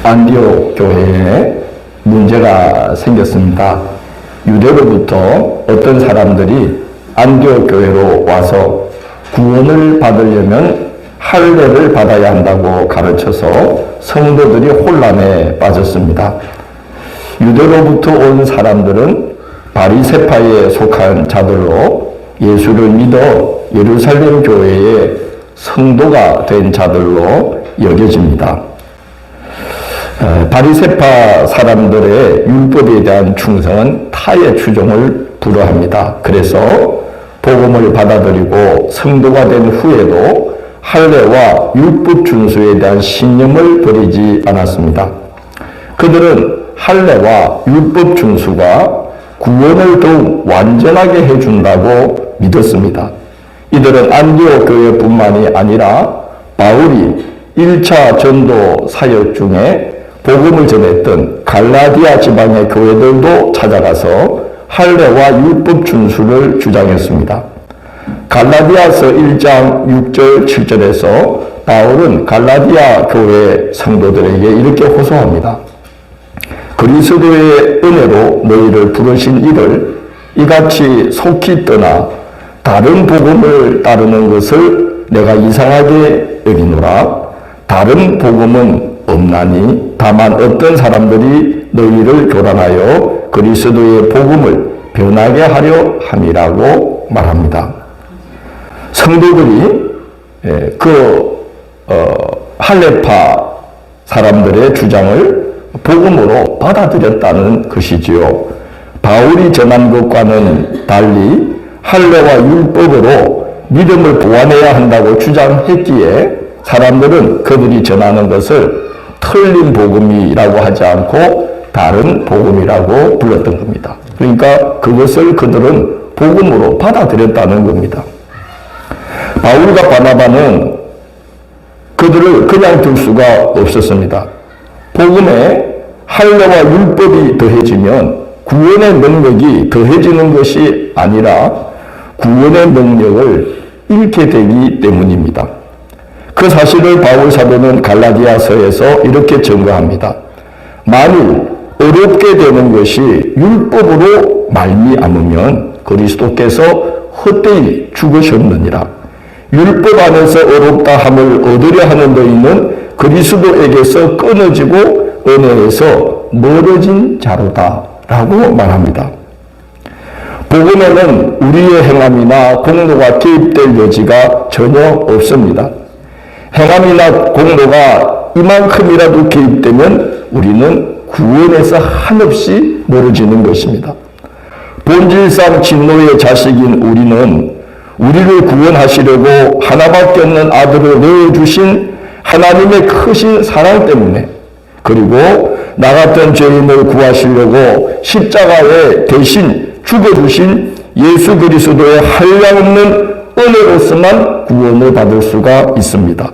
안디옥 교회에 문제가 생겼습니다. 유대로부터 어떤 사람들이 안디옥 교회로 와서 구원을 받으려면 할례를 받아야 한다고 가르쳐서 성도들이 혼란에 빠졌습니다. 유대로부터 온 사람들은 바리새파에 속한 자들로 예수를 믿어 예루살렘 교회의 성도가 된 자들로 여겨집니다. 바리새파 사람들의 율법에 대한 충성은 타의 추종을 불허합니다. 그래서 복음을 받아들이고 성도가 된 후에도 할례와 율법 준수에 대한 신념을 버리지 않았습니다. 그들은 할례와 율법 준수가 구원을 더욱 완전하게 해준다고 믿었습니다. 이들은 안디옥 교회뿐만이 아니라 바울이 1차 전도 사역 중에 복음을 전했던 갈라디아 지방의 교회들도 찾아가서 할례와 율법 준수를 주장했습니다. 갈라디아서 1장 6절 7절에서 바울은 갈라디아 교회 성도들에게 이렇게 호소합니다. 그리스도의 은혜로 너희를 부르신 이를 이같이 속히 떠나 다른 복음을 따르는 것을 내가 이상하게 여기노라. 다른 복음은 없나니 다만 어떤 사람들이 너희를 교란하여 그리스도의 복음을 변하게 하려 함이라고 말합니다. 성도들이 할례파 사람들의 주장을 복음으로 받아들였다는 것이지요. 바울이 전한 것과는 달리 할례와 율법으로 믿음을 보완해야 한다고 주장했기에 사람들은 그들이 전하는 것을 틀린 복음이라고 하지 않고 다른 복음이라고 불렀던 겁니다. 그러니까 그것을 그들은 복음으로 받아들였다는 겁니다. 바울과 바나바는 그들을 그냥 둘 수가 없었습니다. 복음에 할례와 율법이 더해지면 구원의 능력이 더해지는 것이 아니라 구원의 능력을 잃게 되기 때문입니다. 그 사실을 바울 사도는 갈라디아서에서 이렇게 증거합니다. 만일 어렵게 되는 것이 율법으로 말미암으면 그리스도께서 헛되이 죽으셨느니라. 율법 안에서 어렵다 함을 얻으려 하는 너희는 그리스도에게서 끊어지고 은혜에서 멀어진 자로다 라고 말합니다. 복음에는 우리의 행함이나 공로가 개입될 여지가 전혀 없습니다. 행함이나 공로가 이만큼이라도 개입되면 우리는 구원에서 한없이 멀어지는 것입니다. 본질상 진노의 자식인 우리는 우리를 구원하시려고 하나밖에 없는 아들을 내어주신 하나님의 크신 사랑 때문에, 그리고 나 같은 죄인을 구하시려고 십자가에 대신 죽어주신 예수 그리스도의 한량없는 은혜로서만 구원을 받을 수가 있습니다.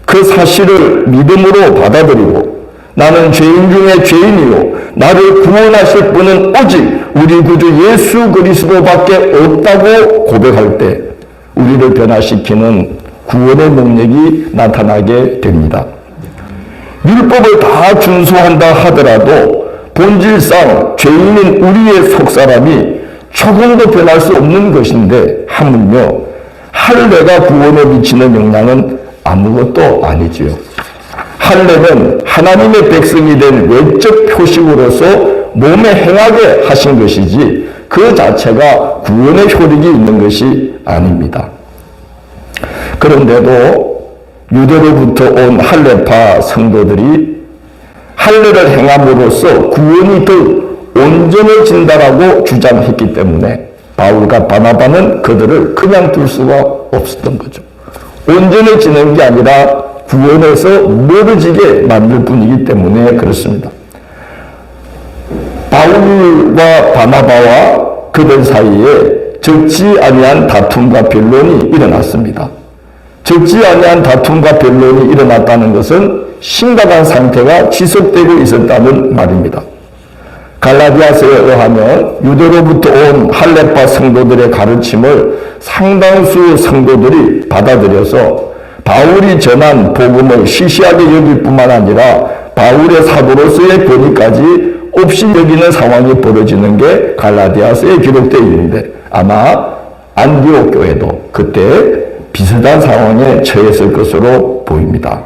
그 사실을 믿음으로 받아들이고 나는 죄인 중에 죄인이요 나를 구원하실 분은 오직 우리 구주 예수 그리스도밖에 없다고 고백할 때 우리를 변화시키는 구원의 능력이 나타나게 됩니다. 율법을 다 준수한다 하더라도 본질상 죄인인 우리의 속사람이 조금도 변할 수 없는 것인데 하물며 할례가 구원에 미치는 영향은 아무것도 아니지요. 할례는 하나님의 백성이 된 외적 표식으로서 몸에 행하게 하신 것이지 그 자체가 구원의 효력이 있는 것이 아닙니다. 그런데도 유대로부터 온 할례파 성도들이 할례를 행함으로써 구원이 더 온전해진다라고 주장했기 때문에 바울과 바나바는 그들을 그냥 둘 수가 없었던 거죠. 온전해지는 게 아니라 구원에서 멀어지게 만들 뿐이기 때문에 그렇습니다. 바울과 바나바와 그들 사이에 적지 아니한 다툼과 변론이 일어났습니다. 적지 아니한 다툼과 변론이 일어났다는 것은 심각한 상태가 지속되고 있었다는 말입니다. 갈라디아서에 의하면 유대로부터 온 할례파 성도들의 가르침을 상당수 성도들이 받아들여서 바울이 전한 복음을 시시하게 여길 뿐만 아니라 바울의 사도로서의 권위까지 없이 여기는 상황이 벌어지는 게 갈라디아서에 기록되어 있는데 아마 안디옥 교회도 그때 비슷한 상황에 처했을 것으로 보입니다.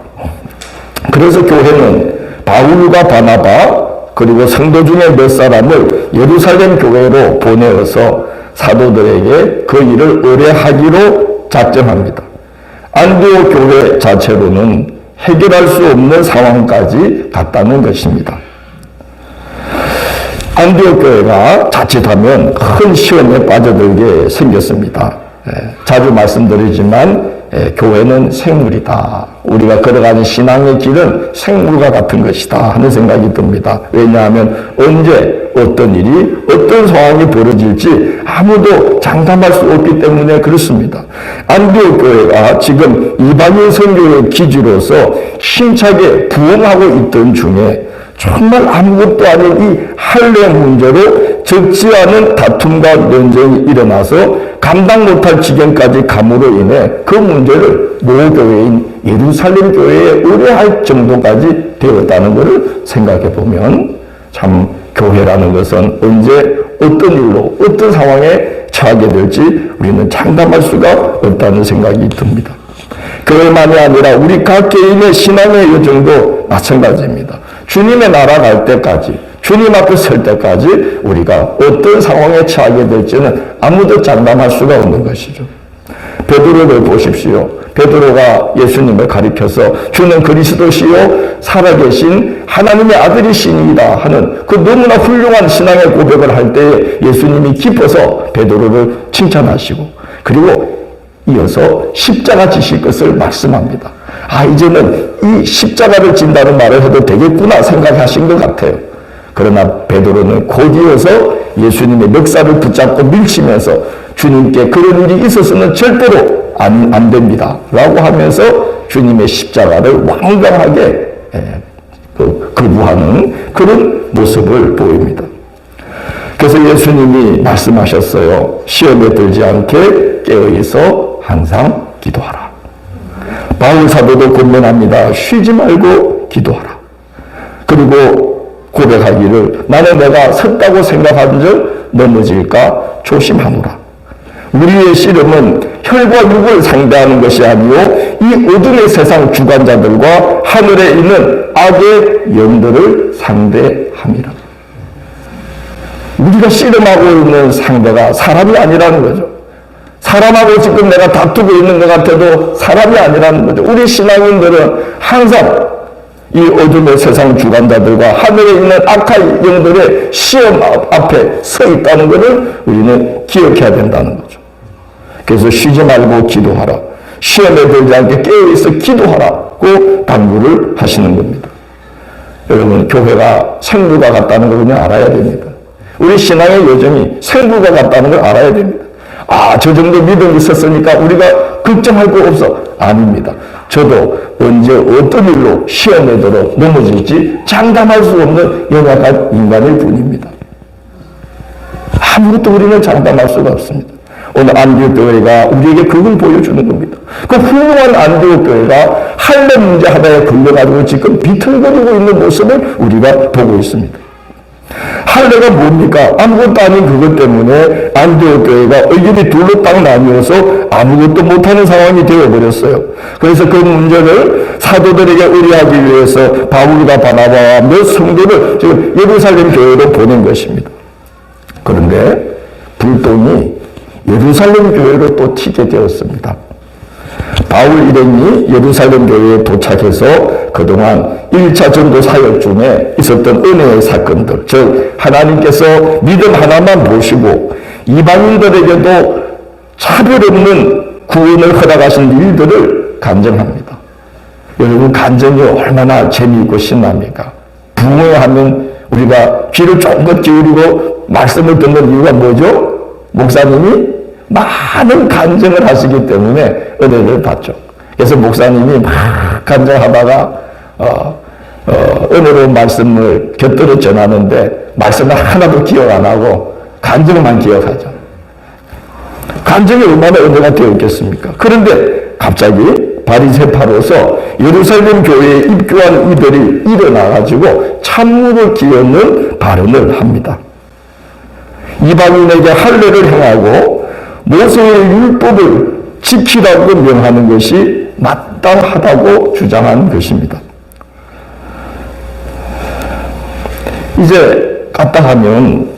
그래서 교회는 바울과 바나바 그리고 성도 중에 몇 사람을 예루살렘 교회로 보내어서 사도들에게 그 일을 의뢰하기로 작정합니다. 안디옥 교회 자체로는 해결할 수 없는 상황까지 갔다는 것입니다. 안디옥 교회가 자칫하면 큰 시험에 빠져들게 생겼습니다. 자주 말씀드리지만 교회는 생물이다. 우리가 걸어가는 신앙의 길은 생물과 같은 것이다 하는 생각이 듭니다. 왜냐하면 언제 어떤 일이 어떤 상황이 벌어질지 아무도 장담할 수 없기 때문에 그렇습니다. 안디옥 교회가 지금 이방인 선교의 기지로서 힘차게 부흥하고 있던 중에 정말 아무것도 아닌 이 할례 문제로 적지 않은 다툼과 논쟁이 일어나서 감당 못할 지경까지 감으로 인해 그 문제를 모교회인 예루살렘 교회에 의뢰할 정도까지 되었다는 것을 생각해 보면 참 교회라는 것은 언제 어떤 일로 어떤 상황에 처하게 될지 우리는 장담할 수가 없다는 생각이 듭니다. 교회만이 아니라 우리 각 개인의 신앙의 여정도 마찬가지입니다. 주님의 나라 갈 때까지 주님 앞에 설 때까지 우리가 어떤 상황에 처하게 될지는 아무도 장담할 수가 없는 것이죠. 베드로를 보십시오. 베드로가 예수님을 가리켜서 주는 그리스도시요 살아계신 하나님의 아들이시니이다 하는 그 너무나 훌륭한 신앙의 고백을 할 때에 예수님이 기뻐서 베드로를 칭찬하시고 그리고 이어서 십자가 지실 것을 말씀합니다. 아, 이제는 이 십자가를 진다는 말을 해도 되겠구나 생각하신 것 같아요. 그러나 베드로는 곧 이어서 예수님의 멱살을 붙잡고 밀치면서 주님께 그런 일이 있어서는 절대로 안 됩니다 라고 하면서 주님의 십자가를 완강하게 거부하는 그런 모습을 보입니다. 그래서 예수님이 말씀하셨어요. 시험에 들지 않게 깨어있어 항상 기도하라. 바울 사도도 권면합니다. 쉬지 말고 기도하라. 그리고 고백하기를 나는 내가 섰다고 생각한 적 넘어질까 조심하노라. 우리의 씨름은 혈과 육을 상대하는 것이 아니요 이 어둠의 세상 주관자들과 하늘에 있는 악의 영들을 상대함이라. 우리가 씨름하고 있는 상대가 사람이 아니라는 거죠. 사람하고 지금 내가 다투고 있는 것 같아도 사람이 아니라는 거죠. 우리 신앙인들은 항상 이 어둠의 세상 주관자들과 하늘에 있는 악한 영들의 시험 앞에 서 있다는 것을 우리는 기억해야 된다는 거죠. 그래서 쉬지 말고 기도하라. 시험에 들지 않게 깨어있어 기도하라고 당부를 하시는 겁니다. 여러분, 교회가 생물과 같다는 걸 그냥 알아야 됩니다. 우리 신앙의 여정이 생물과 같다는 걸 알아야 됩니다. 아, 저 정도 믿음이 있었으니까 우리가 걱정할 거 없어. 아닙니다. 저도 언제 어떤 일로 시험에 들어 넘어질지 장담할 수 없는 연약한 인간일 뿐입니다. 아무것도 우리는 장담할 수가 없습니다. 오늘 안디옥 교회가 우리에게 그걸 보여주는 겁니다. 그 훌륭한 안디옥 교회가 할례 문제 하나에 걸려가지고 지금 비틀거리고 있는 모습을 우리가 보고 있습니다. 할례가 뭡니까? 아무것도 아닌 그것 때문에 안디옥 교회가 의견이 둘로 딱 나뉘어서 아무것도 못하는 상황이 되어버렸어요. 그래서 그 문제를 사도들에게 의뢰하기 위해서 바울과 바나바와 몇 성도를 지금 예루살렘 교회로 보낸 것입니다. 그런데 불똥이 예루살렘 교회로 또 튀게 되었습니다. 바울 일행이 예루살렘 교회에 도착해서 그동안 1차 전도 사역 중에 있었던 은혜의 사건들, 즉 하나님께서 믿음 하나만 보시고 이방인들에게도 차별 없는 구원을 허락하신 일들을 간증합니다. 여러분, 간증이 얼마나 재미있고 신납니까? 부흥하면 우리가 귀를 쫑긋 기울이고 말씀을 듣는 이유가 뭐죠? 목사님이 많은 간증을 하시기 때문에 은혜를 받죠. 그래서 목사님이 막 간증하다가 은혜로운 말씀을 곁들여 전하는데 말씀을 하나도 기억 안 하고 간증만 기억하죠. 간증이 얼마나 은혜가 되었겠습니까? 그런데 갑자기 바리새파로서 예루살렘 교회에 입교한 이들이 일어나가지고 찬물을 기웃는 발언을 합니다. 이방인에게 할례를 행하고 모세의 율법을 지키라고 명하는 것이 마땅하다고 주장한 것입니다. 이제 까딱하면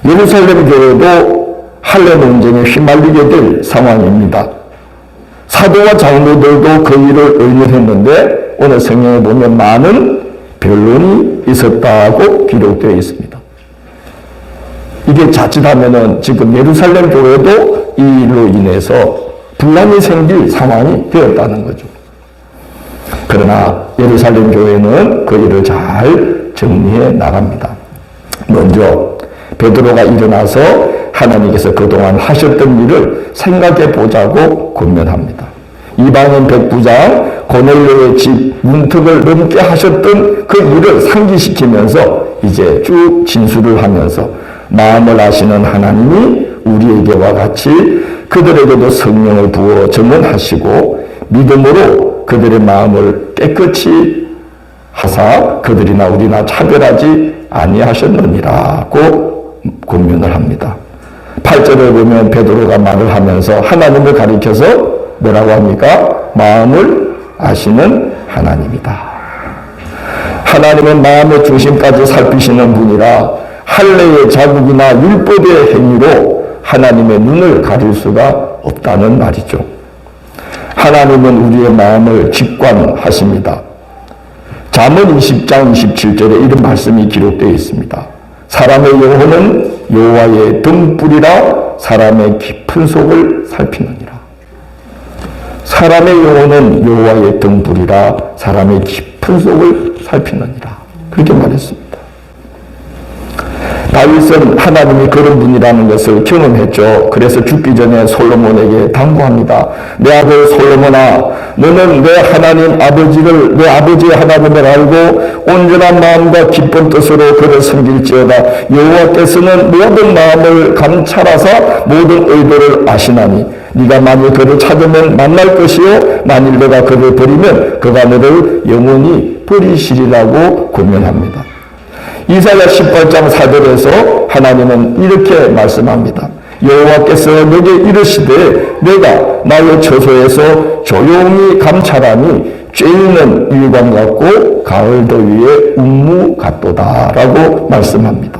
예루살렘 교회도 할례 논쟁에 휘말리게 될 상황입니다. 사도와 장로들도 그 일을 의논했는데 오늘 성경에 보면 많은 변론이 있었다고 기록되어 있습니다. 이게 자칫하면은 지금 예루살렘 교회도 이 일로 인해서 분란이 생길 상황이 되었다는 거죠. 그러나 예루살렘 교회는 그 일을 잘 정리해 나갑니다. 먼저 베드로가 일어나서 하나님께서 그동안 하셨던 일을 생각해 보자고 권면합니다. 이방인 백부장 고넬료의 집 문턱을 넘게 하셨던 그 일을 상기시키면서 이제 쭉 진술을 하면서 마음을 아시는 하나님이 우리에게와 같이 그들에게도 성령을 부어 증언하시고 믿음으로 그들의 마음을 깨끗이 하사 그들이나 우리나 차별하지 아니하셨느니라고 권면을 합니다. 8절을 보면 베드로가 말을 하면서 하나님을 가리켜서 뭐라고 합니까? 마음을 아시는 하나님이다. 하나님은 마음의 중심까지 살피시는 분이라 할례의 자국이나 율법의 행위로 하나님의 눈을 가릴 수가 없다는 말이죠. 하나님은 우리의 마음을 직관하십니다. 잠언 20장 27절에 이런 말씀이 기록되어 있습니다. 사람의 영혼은 여호와의 등불이라 사람의 깊은 속을 살피느니라. 사람의 영혼은 여호와의 등불이라 사람의 깊은 속을 살피느니라. 그렇게 말했습니다. 다윗은 하나님이 그런 분이라는 것을 경험했죠. 그래서 죽기 전에 솔로몬에게 당부합니다. 내 아들 솔로몬아, 너는 내 하나님 아버지를, 내 아버지의 하나님을 알고 온전한 마음과 기쁜 뜻으로 그를 섬길지어다. 여호와께서는 모든 마음을 감찰하사 모든 의도를 아시나니 네가 만일 그를 찾으면 만날 것이요 만일 내가 그를 버리면 그가 너를 영원히 버리시리라고 권면합니다. 이사야 18장 4절에서 하나님은 이렇게 말씀합니다. 여호와께서 내게 이르시되 내가 나의 처소에서 조용히 감찰하니 죄 있는 일광 같고 가을 더위에 운무 같도다 라고 말씀합니다.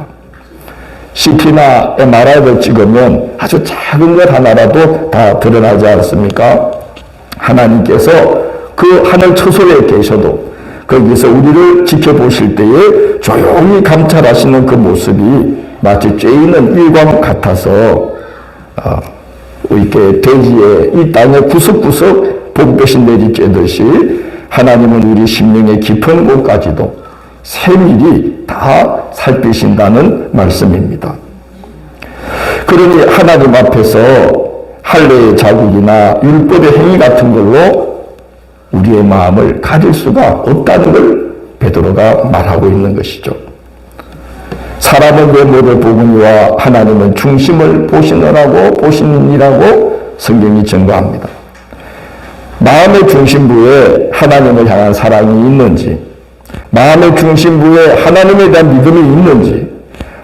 CT나 MRI를 찍으면 아주 작은 것 하나라도 다 드러나지 않습니까? 하나님께서 그 하늘 처소에 계셔도 거기서 우리를 지켜보실 때에 조용히 감찰하시는 그 모습이 마치 죄 있는 일광 같아서 이렇게 대지에 이 땅에 구석구석 봄볕이 내리쬐듯이 하나님은 우리 심령의 깊은 곳까지도 세밀히 다 살피신다는 말씀입니다. 그러니 하나님 앞에서 할례의 자국이나 율법의 행위 같은 걸로 우리의 마음을 가질 수가 없다는 걸 베드로가 말하고 있는 것이죠. 사람은 외모를 보거니와 하나님은 중심을 보시느라고 성경이 증거합니다. 마음의 중심부에 하나님을 향한 사랑이 있는지, 마음의 중심부에 하나님에 대한 믿음이 있는지,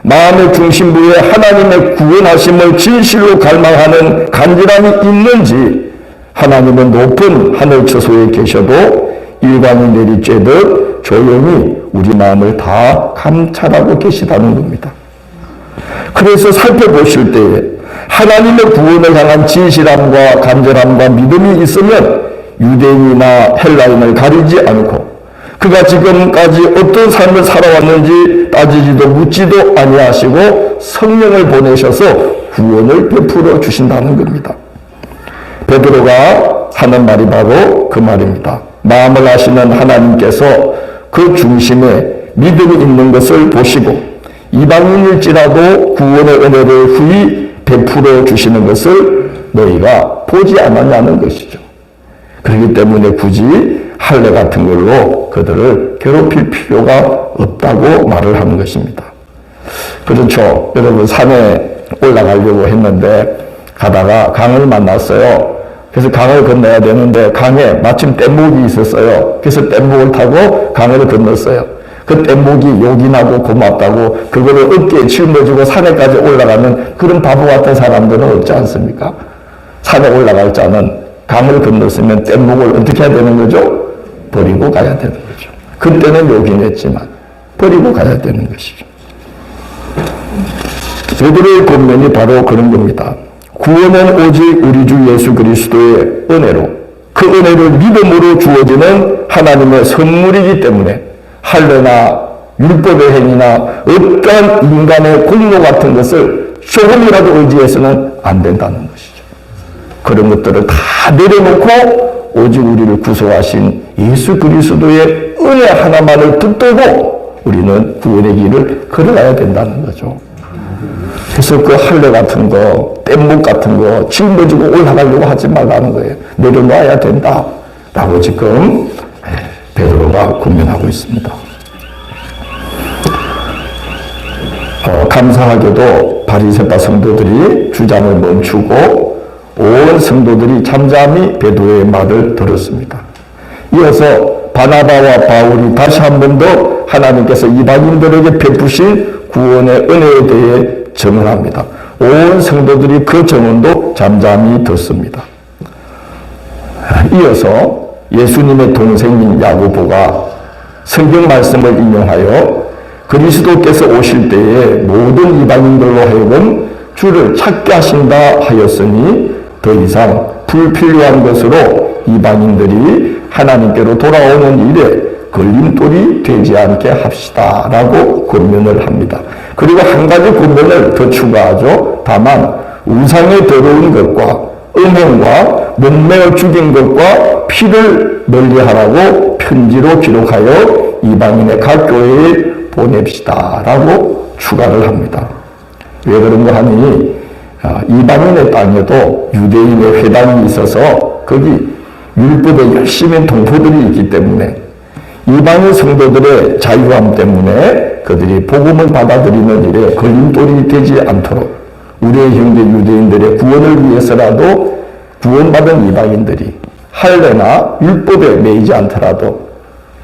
마음의 중심부에 하나님의 구원하심을 진실로 갈망하는 간절함이 있는지, 하나님은 높은 하늘 처소에 계셔도 일광이 내리쬐듯 조용히 우리 마음을 다 감찰하고 계시다는 겁니다. 그래서 살펴보실 때에 하나님의 구원을 향한 진실함과 간절함과 믿음이 있으면 유대인이나 헬라인을 가리지 않고 그가 지금까지 어떤 삶을 살아왔는지 따지지도 묻지도 아니하시고 성령을 보내셔서 구원을 베풀어 주신다는 겁니다. 베드로가 하는 말이 바로 그 말입니다. 마음을 아시는 하나님께서 그 중심에 믿음이 있는 것을 보시고 이방인일지라도 구원의 은혜를 후히 베풀어 주시는 것을 너희가 보지 않았냐는 것이죠. 그렇기 때문에 굳이 할례 같은 걸로 그들을 괴롭힐 필요가 없다고 말을 하는 것입니다. 그렇죠. 여러분 산에 올라가려고 했는데 가다가 강을 만났어요. 그래서 강을 건너야 되는데 강에 마침 뗏목이 있었어요. 그래서 뗏목을 타고 강을 건넜어요. 그 뗏목이 욕이 나고 고맙다고 그거를 어깨에 짊어지고 산에까지 올라가는 그런 바보 같은 사람들은 없지 않습니까? 산에 올라갈 자는 강을 건넜으면 뗏목을 어떻게 해야 되는 거죠? 버리고 가야 되는 거죠. 그때는 욕이 냈지만 버리고 가야 되는 것이죠. 베드로의 권면이 바로 그런 겁니다. 구원은 오직 우리 주 예수 그리스도의 은혜로, 그 은혜를 믿음으로 주어지는 하나님의 선물이기 때문에 할례나 율법의 행위나 어떠한 인간의 공로 같은 것을 조금이라도 의지해서는 안 된다는 것이죠. 그런 것들을 다 내려놓고 오직 우리를 구속하신 예수 그리스도의 은혜 하나만을 붙들고 우리는 구원의 길을 걸어가야 된다는 거죠. 그래서 그 할례 같은 거, 뗏목 같은 거 짊어지고 올라가려고 하지 말라는 거예요. 내려놔야 된다 라고 지금 베드로가 권면하고 있습니다. 감사하게도 바리새파 성도들이 주장을 멈추고 온 성도들이 잠잠히 베드로의 말을 들었습니다. 이어서 바나바와 바울이 다시 한 번 더 하나님께서 이방인들에게 베푸신 구원의 은혜에 대해 증언합니다. 온 성도들이 그 증언도 잠잠히 듣습니다. 이어서 예수님의 동생인 야고보가 성경 말씀을 인용하여 그리스도께서 오실 때에 모든 이방인들로 하여금 주를 찾게 하신다 하였으니 더 이상 불필요한 것으로 이방인들이 하나님께로 돌아오는 일에 걸림돌이 되지 않게 합시다 라고 권면을 합니다. 그리고 한 가지 권면을 더 추가하죠. 다만 우상에 더러운 것과 음행과 몸매어 죽인 것과 피를 멀리하라고 편지로 기록하여 이방인의 각 교회에 보냅시다 라고 추가를 합니다. 왜 그런가 하니 이방인의 땅에도 유대인의 회당이 있어서 거기 율법에 열심히 동포들이 있기 때문에 이방인 성도들의 자유함 때문에 그들이 복음을 받아들이는 일에 걸림돌이 되지 않도록 우리의 형제 유대인들의 구원을 위해서라도 구원받은 이방인들이 할례나 율법에 매이지 않더라도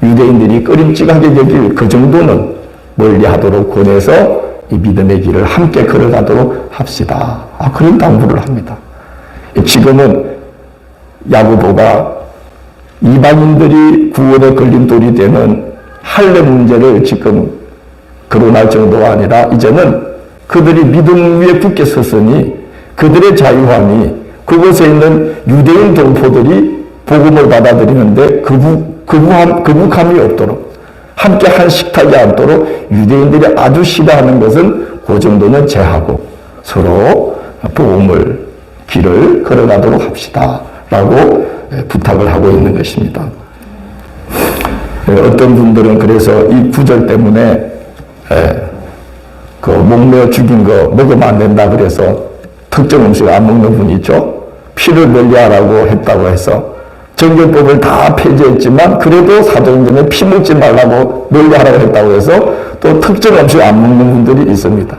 유대인들이 꺼림직하게 여길 그 정도는 멀리하도록 권해서 이 믿음의 길을 함께 걸어가도록 합시다. 그런 당부를 합니다. 지금은 야고보가 이방인들이 구원의 걸림돌이 되는 할례 문제를 지금 거론할 정도가 아니라 이제는 그들이 믿음 위에 굳게 섰으니 그들의 자유함이 그곳에 있는 유대인 동포들이 복음을 받아들이는데 거북함이 없도록 함께 한 식탁에 앉도록 유대인들이 아주 싫어하는 것은 그 정도는 제하고 서로 복음을 길을 걸어가도록 합시다 라고 부탁을 하고 있는 것입니다. 어떤 분들은 그래서 이 구절 때문에 그 목매어 죽인 거 먹으면 안 된다 그래서 특정 음식을 안 먹는 분이 있죠. 피를 멀리하라고 했다고 해서 정결법을 다 폐지했지만 그래도 사도행전에 피 먹지 말라고 멀리하라고 했다고 해서 또 특정 음식 안 먹는 분들이 있습니다.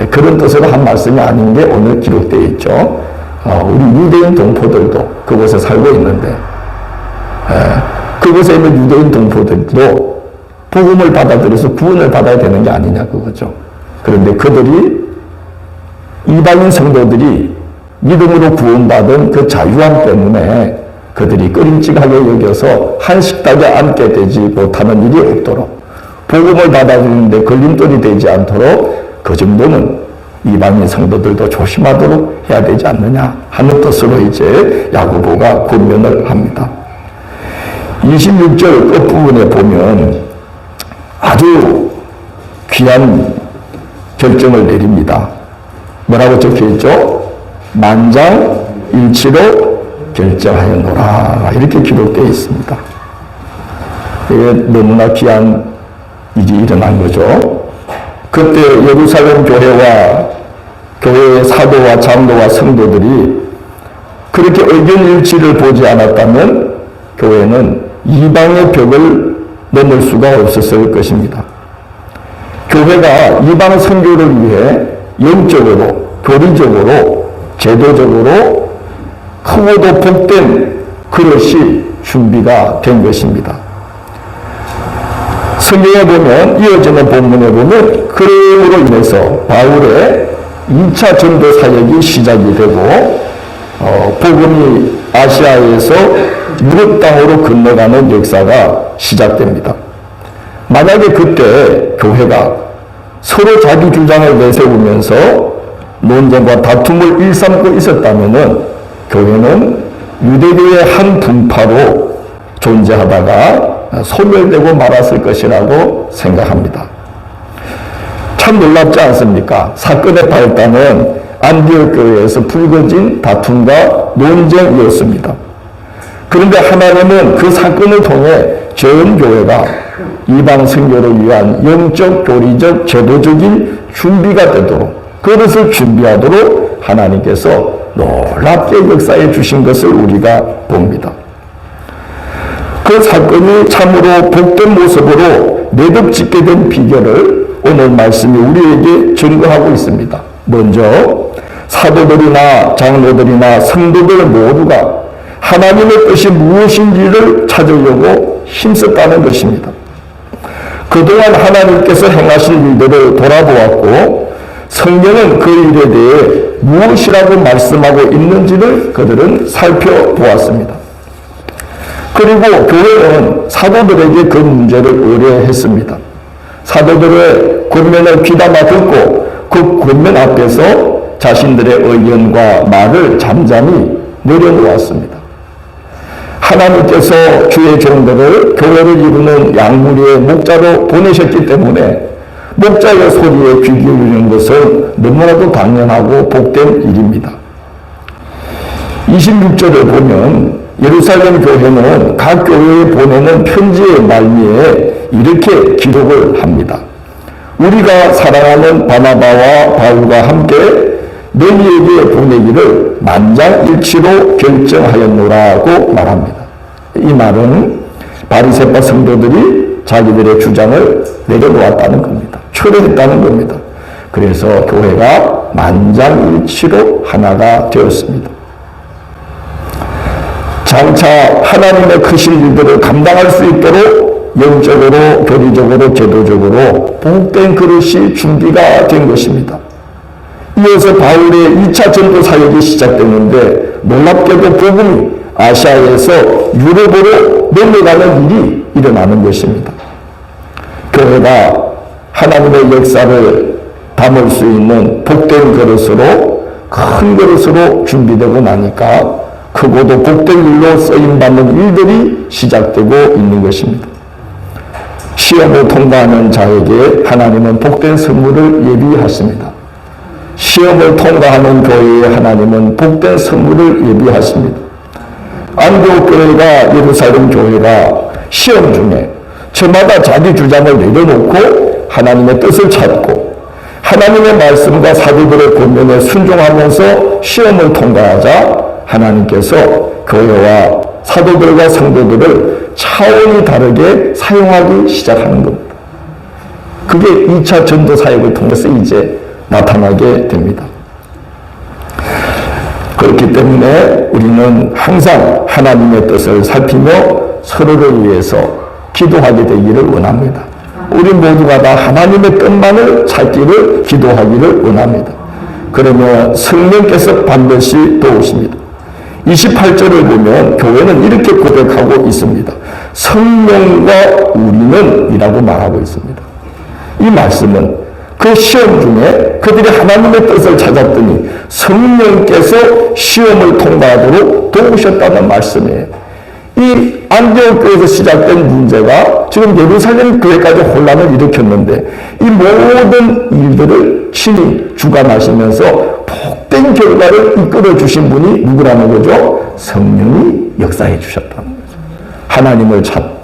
그런 뜻으로 한 말씀이 아닌 게 오늘 기록되어 있죠. 우리 유대인 동포들도 그곳에 살고 있는데 그곳에 있는 유대인 동포들도 복음을 받아들여서 구원을 받아야 되는 게 아니냐 그거죠. 그런데 그들이 이방인 성도들이 믿음으로 구원받은 그 자유함 때문에 그들이 꺼림직하게 여겨서 한 식탁에 앉게 되지 못하는 일이 없도록 복음을 받아들이는데 걸림돌이 되지 않도록 그 정도는 이방인 성도들도 조심하도록 해야 되지 않느냐 하는 뜻으로 이제 야고보가 권면을 합니다. 26절 끝부분에 보면 아주 귀한 결정을 내립니다. 뭐라고 적혀있죠? 만장일치로 결정하였노라 이렇게 기록되어 있습니다. 이게 너무나 귀한 일이 일어난 거죠. 그때 예루살렘 교회의 사도와 장로와 성도들이 그렇게 의견 일치를 보지 않았다면 교회는 이방의 벽을 넘을 수가 없었을 것입니다. 교회가 이방 선교를 위해 영적으로, 교리적으로, 제도적으로 크고도 복된 그릇이 준비가 된 것입니다. 성경에 보면, 이어지는 본문에 보면 그럼으로 인해서 바울의 2차 전도 사역이 시작이 되고 복음이 아시아에서 유럽 땅으로 건너가는 역사가 시작됩니다. 만약에 그때 교회가 서로 자기 주장을 내세우면서 논쟁과 다툼을 일삼고 있었다면 교회는 유대교의 한 분파로 존재하다가 소멸되고 말았을 것이라고 생각합니다. 참 놀랍지 않습니까? 사건의 발단은 안디옥 교회에서 불거진 다툼과 논쟁이었습니다. 그런데 하나님은 그 사건을 통해 전 교회가 이방 선교를 위한 영적, 교리적, 제도적인 준비가 되도록, 그것을 준비하도록 하나님께서 놀랍게 역사해 주신 것을 우리가 봅니다. 그 사건이 참으로 복된 모습으로 매듭짓게 된 비결을 오늘 말씀이 우리에게 증거하고 있습니다. 먼저 사도들이나 장로들이나 성도들 모두가 하나님의 뜻이 무엇인지를 찾으려고 힘썼다는 것입니다. 그동안 하나님께서 행하신 일들을 돌아보았고 성경은 그 일에 대해 무엇이라고 말씀하고 있는지를 그들은 살펴보았습니다. 그리고 교회는 사도들에게 그 문제를 의뢰했습니다. 사도들의 권면을 귀담아 듣고 그 권면 앞에서 자신들의 의견과 말을 잠잠히 내려놓았습니다. 하나님께서 주의 종들을 교회를 이루는 양무리의 목자로 보내셨기 때문에 목자의 소리에 귀 기울이는 것은 너무나도 당연하고 복된 일입니다. 26절을 보면 예루살렘 교회는 각 교회에 보내는 편지의 말미에 이렇게 기록을 합니다. 우리가 사랑하는 바나바와 바울과 함께 너희에게 보내기를 만장일치로 결정하였노라고 말합니다. 이 말은 바리새파 성도들이 자기들의 주장을 내려놓았다는 겁니다. 철회했다는 겁니다. 그래서 교회가 만장일치로 하나가 되었습니다. 장차 하나님의 크신 일들을 감당할 수 있도록 영적으로, 교리적으로, 제도적으로 복된 그릇이 준비가 된 것입니다. 이어서 바울의 2차 전도 사역이 시작됐는데 놀랍게도 복음이 아시아에서 유럽으로 넘어가는 일이 일어나는 것입니다. 교회가 하나님의 역사를 담을 수 있는 복된 그릇으로, 큰 그릇으로 준비되고 나니까 크고도 복된 일로 쓰임받는 일들이 시작되고 있는 것입니다. 시험을 통과하는 자에게 하나님은 복된 선물을 예비하십니다. 시험을 통과하는 교회에 하나님은 복된 선물을 예비하십니다. 안디옥 교회가, 예루살렘 교회가 시험 중에 저마다 자기 주장을 내려놓고 하나님의 뜻을 찾고 하나님의 말씀과 사도들의 권면에 순종하면서 시험을 통과하자 하나님께서 교회와 사도들과 성도들을 차원이 다르게 사용하기 시작하는 겁니다. 그게 2차 전도 사역을 통해서 이제 나타나게 됩니다. 그렇기 때문에 우리는 항상 하나님의 뜻을 살피며 서로를 위해서 기도하게 되기를 원합니다. 우리 모두가 다 하나님의 뜻만을 찾기를 기도하기를 원합니다. 그러면 성령께서 반드시 도우십니다. 28절을 보면 교회는 이렇게 고백하고 있습니다. 성령과 우리는 이라고 말하고 있습니다. 이 말씀은 그 시험 중에 그들이 하나님의 뜻을 찾았더니 성령께서 시험을 통과하도록 도우셨다는 말씀이에요. 이 안디옥 교회에서 시작된 문제가 지금 예루살렘 교회까지 혼란을 일으켰는데 이 모든 일들을 친히 주관하시면서 복된 결과를 이끌어 주신 분이 누구라는 거죠? 성령이 역사해 주셨다는 거죠. 하나님을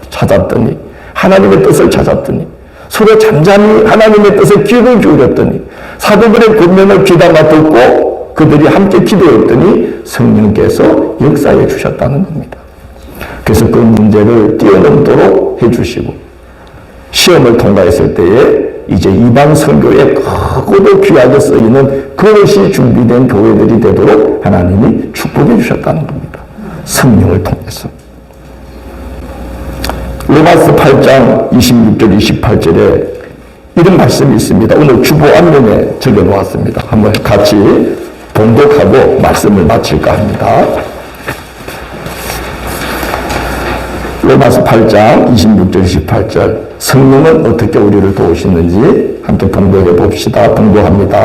찾았더니, 하나님의 뜻을 찾았더니, 서로 잠잠히 하나님의 뜻에 귀를 기울였더니, 사도들의 권면을 귀담아 듣고 그들이 함께 기도했더니 성령께서 역사해 주셨다는 겁니다. 그래서 그 문제를 뛰어넘도록 해주시고 시험을 통과했을 때에 이제 이방 선교에 크고도 귀하게 쓰이는 그것이 준비된 교회들이 되도록 하나님이 축복해 주셨다는 겁니다. 성령을 통해서. 로마서 8장 26절 28절에 이런 말씀이 있습니다. 오늘 주보 앞면에 적어놓았습니다. 한번 같이 봉독하고 말씀을 마칠까 합니다. 로마서 8장 26절 28절 성령은 어떻게 우리를 도우시는지 함께 봉독해 봅시다. 봉독합니다.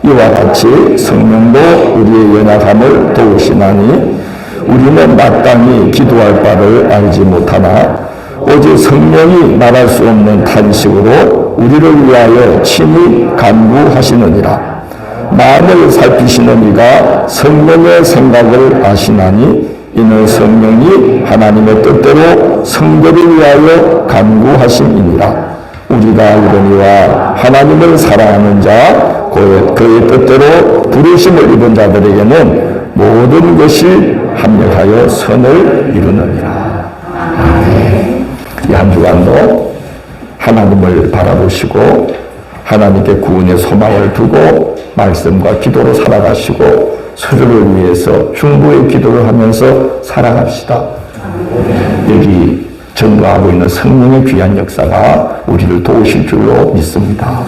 이와 같이 성령도 우리의 연약함을 도우시나니 우리는 마땅히 기도할 바를 알지 못하나 오직 성령이 말할 수 없는 탄식으로 우리를 위하여 친히 간구하시느니라. 마음을 살피시는 이가 성령의 생각을 아시나니 이는 성령이 하나님의 뜻대로 성도를 위하여 간구하심이니라. 우리가 이러니와 하나님을 사랑하는 자 그의 뜻대로 부르심을 입은 자들에게는 모든 것이 합력하여 선을 이루느니라. 이 한 주간도 하나님을 바라보시고 하나님께 구원의 소망을 두고 말씀과 기도로 살아가시고 서로를 위해서 중보의 기도를 하면서 살아갑시다. 여기 전도하고 있는 성령의 귀한 역사가 우리를 도우실 줄로 믿습니다.